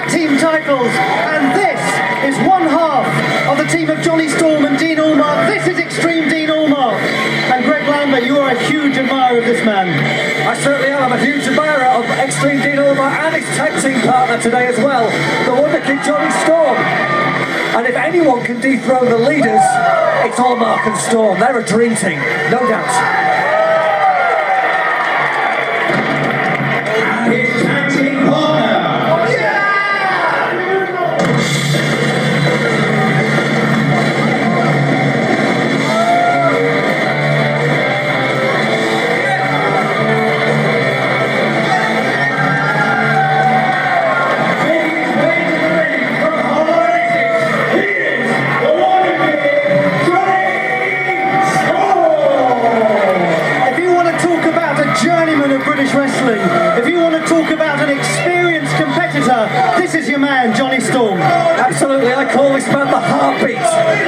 tag team titles. And this is one half of the team of Johnny Storm and Dean Allmark. This is Extreme Dean Allmark. And Greg Lambert, you are a huge admirer of this man. I certainly am. I'm a huge admirer of Extreme Dean Allmark and his tag team partner today as well, the Wonderkid Johnny Storm. And if anyone can dethrone the leaders, it's Allmark and Storm. They're a dream team, no doubt. His tag team partner. Yeah! Wrestling. If you want to talk about an experienced competitor, this is your man, Johnny Storm. Absolutely, I call this man the heartbeat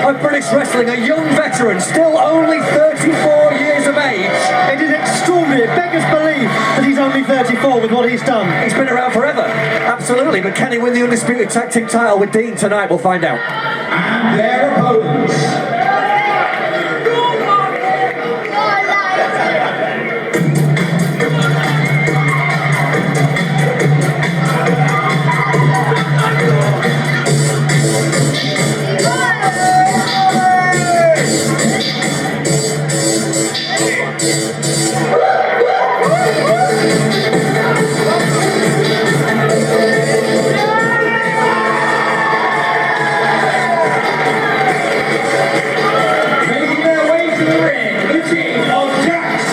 of British wrestling, a young veteran, still only 34 years of age. It is extraordinary, it beggars belief that he's only 34 with what he's done. He's been around forever, absolutely, but can he win the undisputed tag team title with Dean tonight? We'll find out. And their opponents.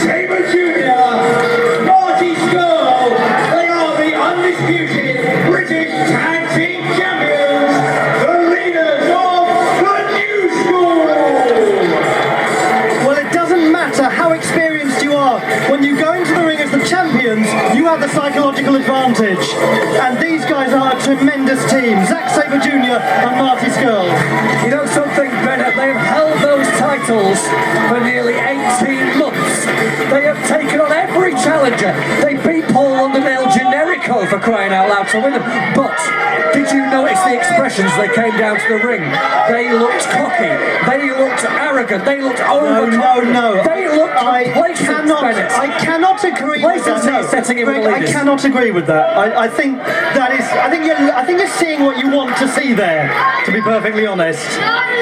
Sabre Jr., Marty Scurll, they are the undisputed British Tag Team Champions, the leaders of the New School! Well, it doesn't matter how experienced you are. When you go into the ring as the champions, you have the psychological advantage. And these guys are a tremendous team. Zack Sabre Jr. and Marty Scurll. You know something, Bennett? They have held those titles for nearly 18 months. They have taken on every challenger. They beat Paul Undernail Generico for crying out loud to win them. But did you notice the expressions they came down to the ring? They looked cocky. They looked arrogant. They looked overconfident. No. They looked complacent, Bennett. I cannot agree with that. Setting in with the Greg, I leaders. cannot agree with that. I think that is. I think you're seeing what you want to see there. To be perfectly honest.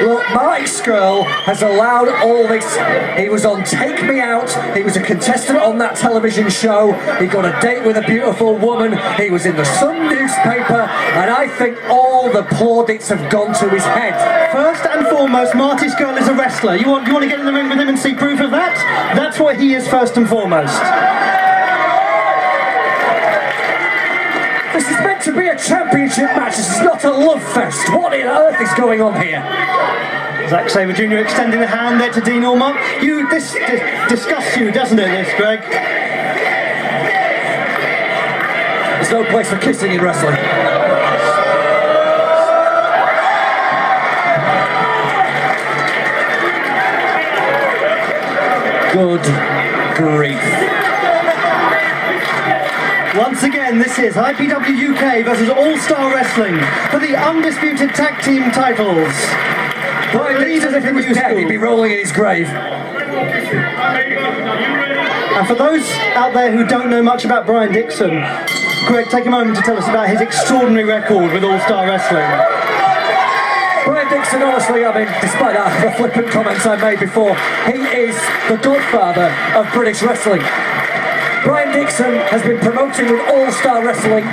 Well, Marty Scurll has allowed all this. He was on Take Me Out. He was a contestant on that television show. He got a date with a beautiful woman. He was in the Sun newspaper, and I think all the plaudits have gone to his head. First and foremost, Marty Scurll is a wrestler. You want to get in the ring with him and see proof of that? That's what he is first and foremost. This is meant to be a championship match. This is not a love fest. What on earth is going on here? Zack Sabre Jr. extending the hand there to Dean Allmark. This disgusts you, doesn't it, this, Greg? There's no place for kissing in wrestling. Good grief. Once again, this is IPW UK versus All Star Wrestling for the undisputed tag team titles. Brian Dixon, if he was dead, he'd be rolling in his grave. And for those out there who don't know much about Brian Dixon, Greg, take a moment to tell us about his extraordinary record with All Star Wrestling. Brian Dixon, honestly, I mean, despite the flippant comments I made before, he is the godfather of British wrestling. Brian Dixon has been promoting with All Star Wrestling,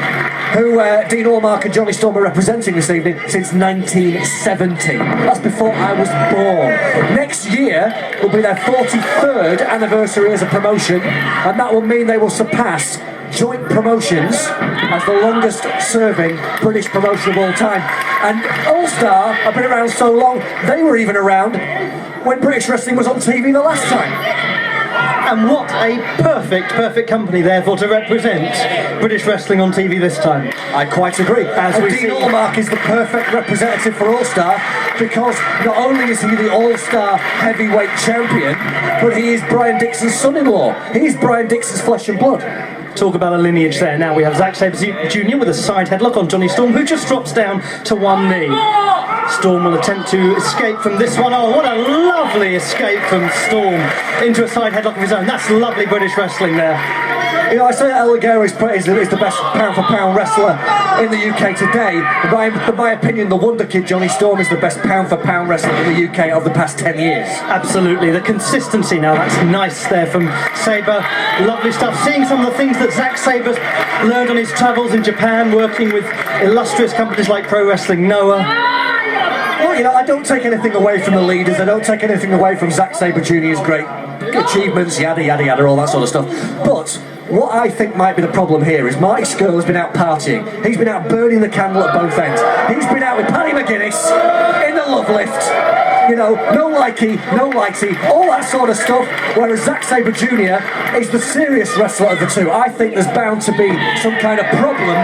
who Dean Allmark and Johnny Storm are representing this evening, since 1970. That's before I was born. Next year will be their 43rd anniversary as a promotion, and that will mean they will surpass Joint Promotions as the longest serving British promotion of all time. And All Star have been around so long, they were even around when British wrestling was on TV the last time. And what a perfect company, therefore, to represent British wrestling on TV this time. I quite agree. As we Dean see- Allmark is the perfect representative for All-Star because not only is he the All-Star heavyweight champion, but he is Brian Dixon's son-in-law. He's Brian Dixon's flesh and blood. Talk about a lineage there. Now we have Zack Sabre Jr. with a side headlock on Jonny Storm, who just drops down to one knee. Storm will attempt to escape from this one. Oh, what a lovely escape from Storm into a side headlock of his own. That's lovely British wrestling there. You know, I say that LDRs is the best pound-for-pound wrestler in the UK today. In my opinion, the Wonderkid Jonny Storm is the best pound-for-pound wrestler in the UK of the past 10 years. Absolutely, the consistency now, that's nice there from Sabre. Lovely stuff. Seeing some of the things that Zack Sabre's learned on his travels in Japan, working with illustrious companies like Pro Wrestling Noah. Well, you know, I don't take anything away from the leaders. I don't take anything away from Zack Sabre Jr.'s great achievements, yada yada yada, all that sort of stuff. But what I think might be the problem here is Marty Scurll has been out partying. He's been out burning the candle at both ends. He's been out with Paddy McGuinness in the love lift. You know, no likey, no lighty, all that sort of stuff. Whereas Zack Sabre Jr. is the serious wrestler of the two. I think there's bound to be some kind of problem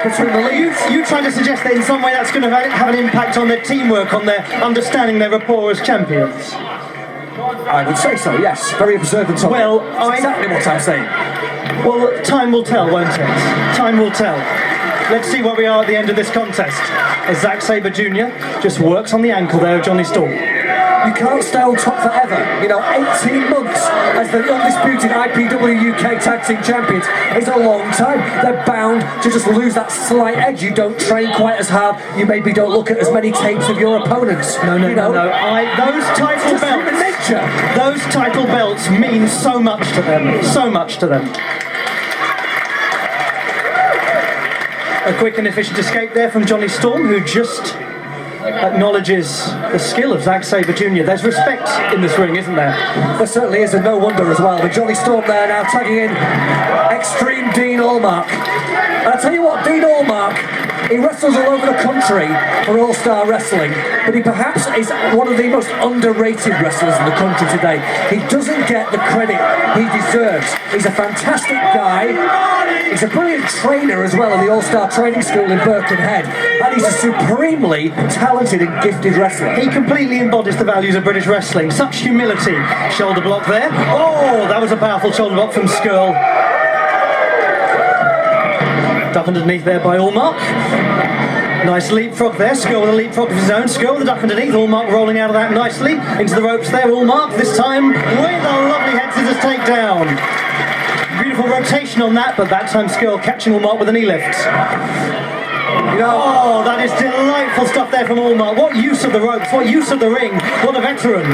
between the leads. You trying to suggest that in some way that's going to have an impact on their teamwork, on their understanding their rapport as champions? I would say so, yes. Very observant of it. Well, That's exactly what I'm saying. Well, time will tell, won't it? Time will tell. Let's see where we are at the end of this contest. As Zack Sabre Jr. just works on the ankle there of Jonny Storm. You can't stay on top forever. You know, 18 months as the undisputed IPW UK Tag Team Champions is a long time. They're bound to just lose that slight edge. You don't train quite as hard. You maybe don't look at as many tapes of your opponents. No. Those title belts. Nature. Those title belts mean so much to them. So much to them. A quick and efficient escape there from Jonny Storm, who just acknowledges the skill of Zack Sabre Jr. There's respect in this ring, isn't there? There certainly is, and no wonder as well. With Jonny Storm there now tagging in Extreme Dean Allmark. And I'll tell you what, Dean Allmark, he wrestles all over the country for All-Star Wrestling, but he perhaps is one of the most underrated wrestlers in the country today. He doesn't get the credit he deserves. He's a fantastic guy. He's a brilliant trainer as well in the All-Star Training School in Birkenhead, and he's a supremely talented and gifted wrestler. He completely embodies the values of British wrestling. Such humility. Shoulder block there. Oh, that was a powerful shoulder block from Scurll. Duck underneath there by Allmark. Nice leapfrog there. Scurll with a leapfrog of his own. Scurll with a duck underneath. Allmark rolling out of that nicely. Into the ropes there. Allmark this time with a lovely head scissors takedown. Beautiful rotation on that, but that time Scurll catching Allmark with a knee lift. You know, oh, that is delightful stuff there from Allmark. What use of the ropes, what use of the ring, what a veteran.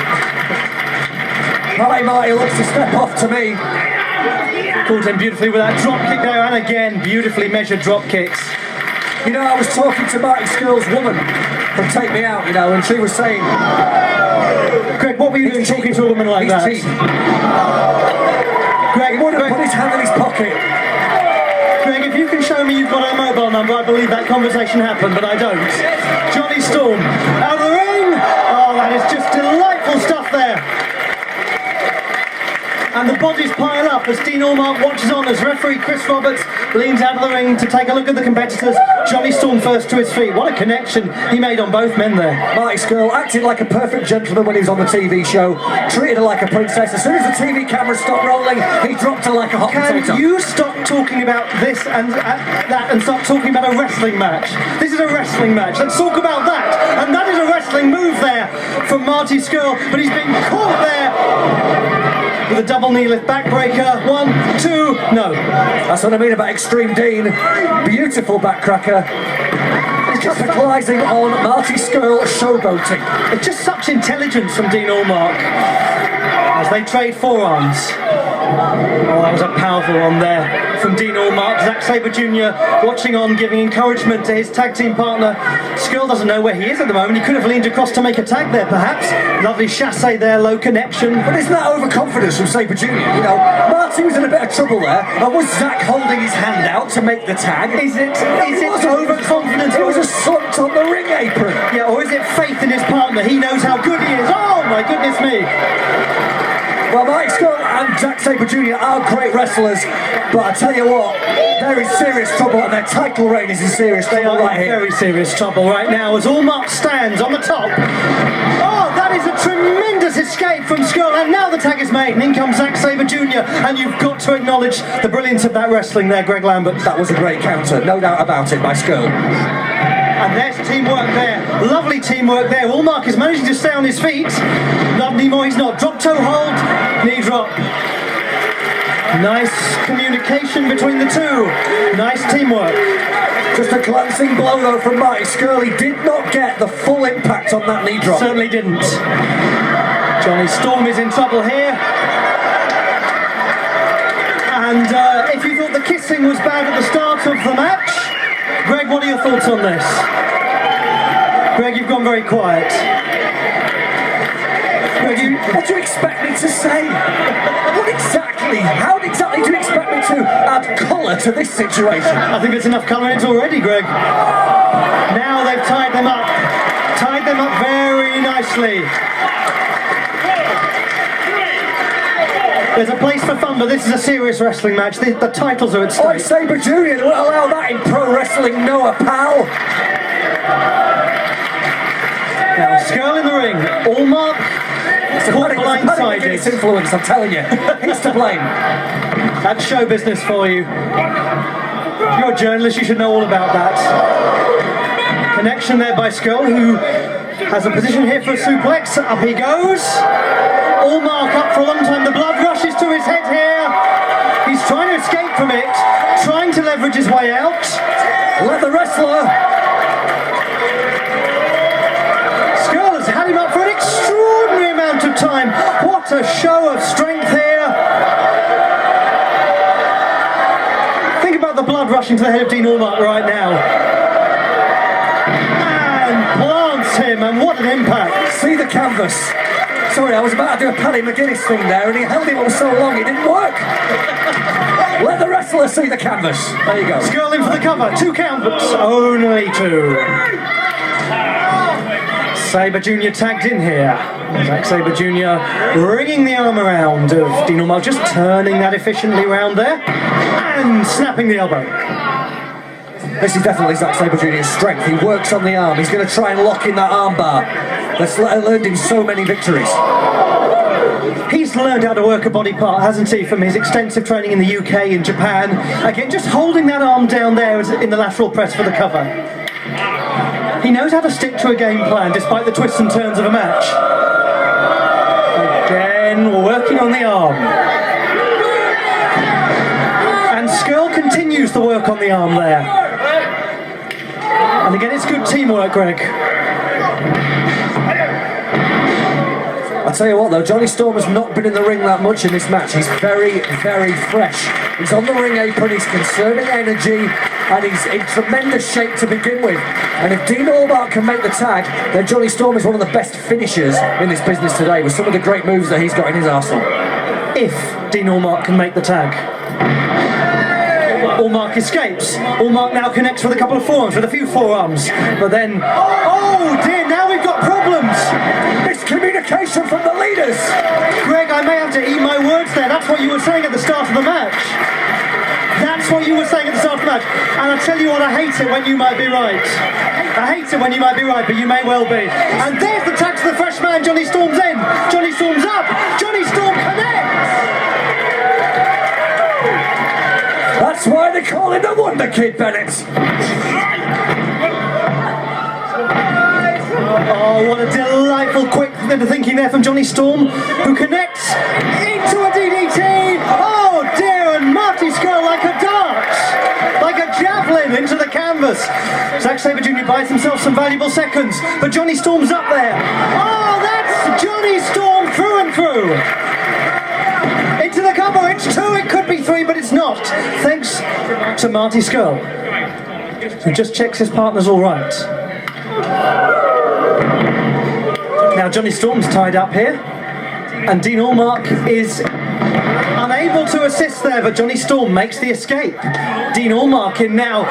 Marty looks to step off to me. Caught him beautifully with that drop kick there, and again, beautifully measured drop kicks. You know, I was talking to Marty Scurll's woman from Take Me Out, you know, and she was saying... Greg, what were you doing talking to a woman like that? Greg, put his hand in his pocket. Greg, if you can show me you've got her mobile number, I believe that conversation happened, but I don't. Jonny Storm, out of the ring! Oh, that is just delightful stuff there. And the bodies pile up as Dean Allmark watches on as referee Chris Roberts leans out of the ring to take a look at the competitors. Jonny Storm first to his feet. What a connection he made on both men there. Marty Scurll acted like a perfect gentleman when he was on the TV show, treated her like a princess. As soon as the TV cameras stopped rolling, he dropped her like a hot potato. Can you stop talking about this and that and start talking about a wrestling match? This is a wrestling match. Let's talk about that. And that is a wrestling move there from Marty Scurll, but he's been caught there with a double knee lift backbreaker. 1, 2, no. That's what I mean about Extreme Dean. Beautiful backcracker. Capitalising on Marty Scurll showboating. It's just such intelligence from Dean Allmark as they trade forearms. Oh, that was a powerful one there from Dean Allmark. Zack Sabre Jr. watching on, giving encouragement to his tag team partner. Scurll doesn't know where he is at the moment. He could have leaned across to make a tag there, perhaps. Lovely chasse there, low connection. But isn't that overconfidence from Sabre Jr.? You know, Marty was in a bit of trouble there. And was Zack holding his hand out to make the tag? Is it overconfidence? It was assault on the ring apron. Yeah, or is it faith in his partner? He knows how good he is. Oh my goodness me. Well, Mike Scurll and Zack Sabre Jr. are great wrestlers, but I tell you what, they're in serious trouble and their title reign is in serious trouble. They are right in here. very serious trouble right now as Allmark stands on the top. Oh, that is a tremendous escape from Scurll, and now the tag is made, and in comes Zack Sabre Jr., and you've got to acknowledge the brilliance of that wrestling there, Greg Lambert. That was a great counter, no doubt about it, by Scurll. And there's teamwork there, lovely teamwork there. Allmark is managing to stay on his feet. Not anymore, he's not. Drop toe hold, knee drop. Nice communication between the two. Nice teamwork. Just a glancing blow though from Marty Scurll. He did not get the full impact on that knee drop. Certainly didn't. Jonny Storm is in trouble here. And if you thought the kissing was bad at the start of the match, Greg, what are your thoughts on this? Greg, you've gone very quiet. Greg, what do you expect me to say? What exactly? How exactly do you expect me to add colour to this situation? I think there's enough colour in it already, Greg. Now they've tied them up. Tied them up very nicely. There's a place for fun, but this is a serious wrestling match. The titles are at stake. Oh, Sabre Jr. won't allow that in pro wrestling, Noah, pal. Now, Scurll in the ring. Allmark caught blindsided. It's influence, I'm telling you. He's to blame. That's show business for you. If you're a journalist, you should know all about that. Connection there by Scurll, who has a position here for a suplex. Up he goes. Allmark up for a long time. The blood rushes to his head here. He's trying to escape from it, trying to leverage his way out. Let the wrestler. Scurll has had him up for an extraordinary amount of time. What a show of strength here. Think about the blood rushing to the head of Dean Allmark right now. And plants him, and what an impact. See the canvas. Sorry, I was about to do a Paddy McGuinness thing there, and he held him up so long it didn't work. Let the wrestler see the canvas. There you go. Scurll in for the cover. 2 count, but only 2. Sabre Jr. tagged in here. Zack Sabre Jr. ringing the arm around of Dean Allmark, just turning that efficiently around there, and snapping the elbow. This is definitely Zack Sabre Jr.'s strength. He works on the arm. He's going to try and lock in that arm bar. That's earned him so many victories. He's learned how to work a body part, hasn't he, from his extensive training in the UK and Japan. Again, just holding that arm down there in the lateral press for the cover. He knows how to stick to a game plan despite the twists and turns of a match. Again, working on the arm. And Scurll continues the work on the arm there. And again, it's good teamwork, Greg. I tell you what though, Jonny Storm has not been in the ring that much in this match. He's very, very fresh. He's on the ring apron, he's conserving energy, and he's in tremendous shape to begin with. And if Dean Allmark can make the tag, then Jonny Storm is one of the best finishers in this business today, with some of the great moves that he's got in his arsenal. If Dean Allmark can make the tag. Allmark escapes. Allmark now connects with a couple of forearms, with a few forearms. But then, oh dear, now we've got problems. Miscommunication from the leaders. Greg, I may have to eat my words there. That's what you were saying at the start of the match. That's what you were saying at the start of the match. And I tell you what, I hate it when you might be right. I hate it when you might be right, but you may well be. And there's the tag to the fresh man. Jonny Storm's in. Jonny Storm's up. Jonny Storm connects. That's why they call him the Wonderkid, Bennett. Oh, what a delightful quick bit of thinking there from Jonny Storm, who connects into a DDT. Oh dear, and Marty Scurll like a dart, like a javelin into the canvas. Zack Sabre Jr. buys himself some valuable seconds, but Jonny Storm's up there. Oh, that's Jonny Storm through and through. Into the cover, it's 2, it could be 3, but it's not. Thanks to Marty Scurll, who just checks his partner's all right. Now Jonny Storm's tied up here, and Dean Allmark is unable to assist there, but Jonny Storm makes the escape. Dean Allmark in now,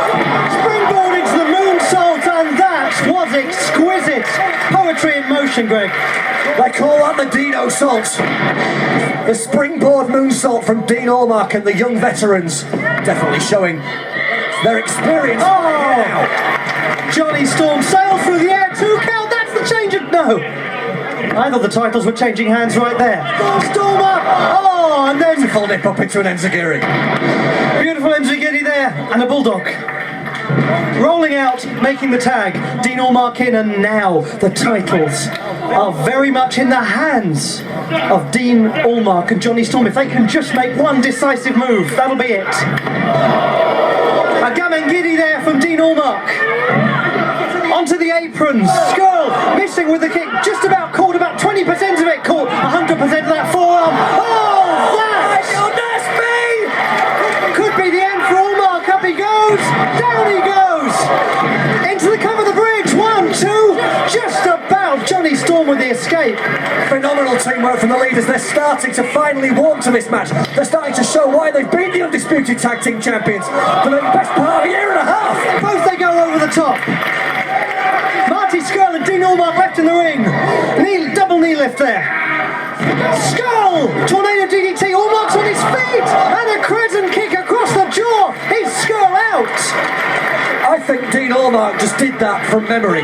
springboard into the moonsault, and that was exquisite. Poetry geometry in motion, Greg. They call that the Dino Salt. The springboard moonsault from Dean Allmark and the young veterans. Definitely showing their experience. Oh! Jonny Storm sails through the air, 2 count, that's the change of... No! I thought the titles were changing hands right there. Storm up! Oh, and then... Full nip up into an enziguri. Beautiful enziguri there, and a bulldog. Rolling out, making the tag. Dean Allmark in, and now the titles are very much in the hands of Dean Allmark and Jonny Storm. If they can just make one decisive move, that'll be it. A gamengiri there from Dean Allmark. Onto the aprons. Scurll missing with the kick. Just about caught, about 20% of it caught. 100% of that forearm. Oh, that could be the end for Allmark. Up he goes. Down he goes. Into the cover of the bridge. 1, 2. Just about. Jonny Storm with the escape. Phenomenal teamwork from the leaders. They're starting to finally warm to this match. They're starting to show why they've been the undisputed tag team champions for the best part of a year and a half. Both they go over the top. Marty Scurll and Dean Allmark left in the ring. Double knee lift there. Scurll! Tornado DDT. Allmark's on his feet. And a crescent kick across the jaw. He's Scurll out. I think Dean Allmark just did that from memory.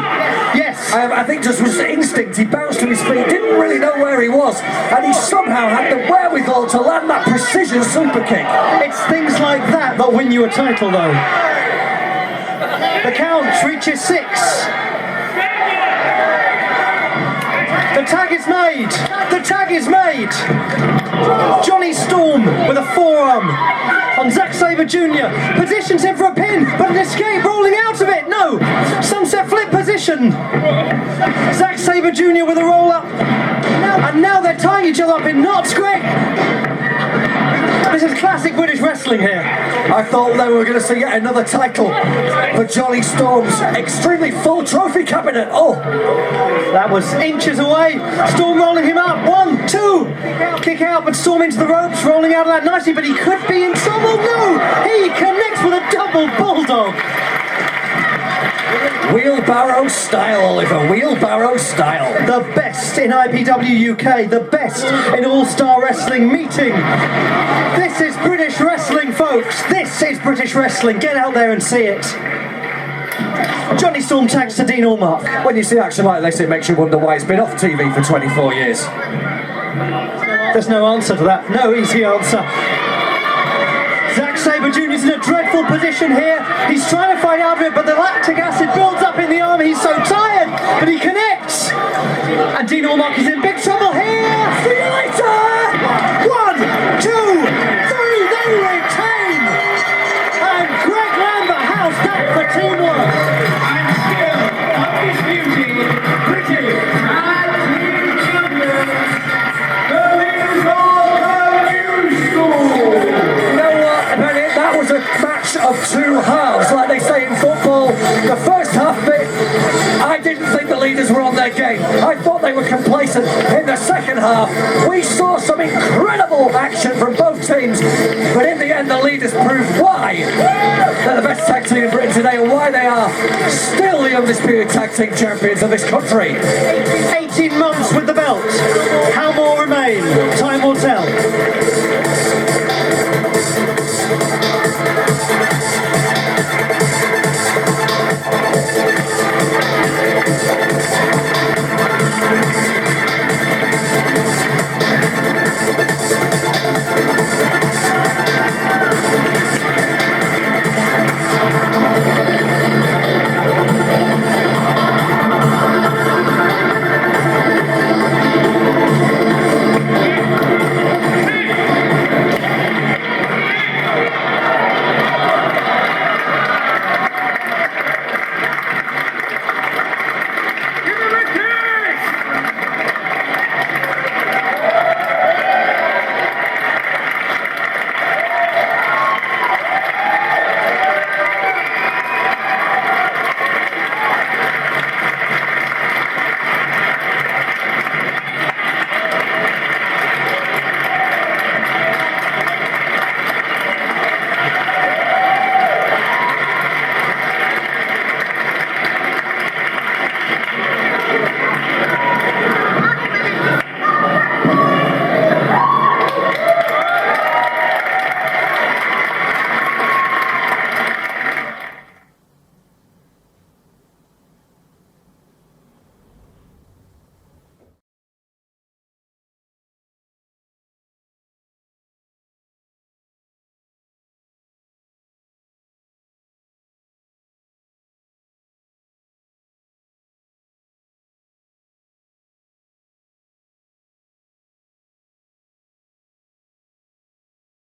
Yes. I think just was instinct. He bounced to his feet, didn't really know where he was, and he somehow had the wherewithal to land that precision super kick. It's things like that that win you a title, though. The count reaches 6. The tag is made! The tag is made! Jonny Storm with a forearm on Zack Sabre Jr. Positions him for a pin, but an escape rolling out of it! No! Sunset flip position! Zack Sabre Jr. with a roll up. And now they're tying each other up in knots, Greg! This is classic British wrestling here. I thought they were going to see yet another title for Jonny Storm's extremely full trophy cabinet. Oh! That was inches away. Storm rolling him up. 1, 2. Kick out, but Storm into the ropes, rolling out of that nicely, but he could be in trouble. No! He connects with a double bulldog. Wheelbarrow style, Oliver. Wheelbarrow style. The best in IPW UK. The best in All-Star Wrestling meeting. This is British wrestling, folks. This is British wrestling. Get out there and see it. Jonny Storm tags to Dean Allmark. When you see action like this, it makes you wonder why it's been off TV for 24 years. There's no answer to that. No easy answer. Zack Sabre Jr. is in a dreadful position here. He's trying to fight out of it, but the lactic acid builds up in the arm. He's so tired, but he connects. And Dean Allmark is in big trouble here. See you later. 1, 2, 3. They retain. And Greg Lambert, how's that for teamwork? And still undisputed British Tag Team Champions, the leaders of the New School. You know what, Bennett? That was a match of 2 halves, like they say in football. The first half of it, I didn't think the leaders were on their game. I thought they were complacent. In the second half, we saw some incredible action from both teams, but in the end, the leaders proved why they're the best tag team in Britain today and why they are still the undisputed tag team champions of this country. 18 months with the belt. How more remain?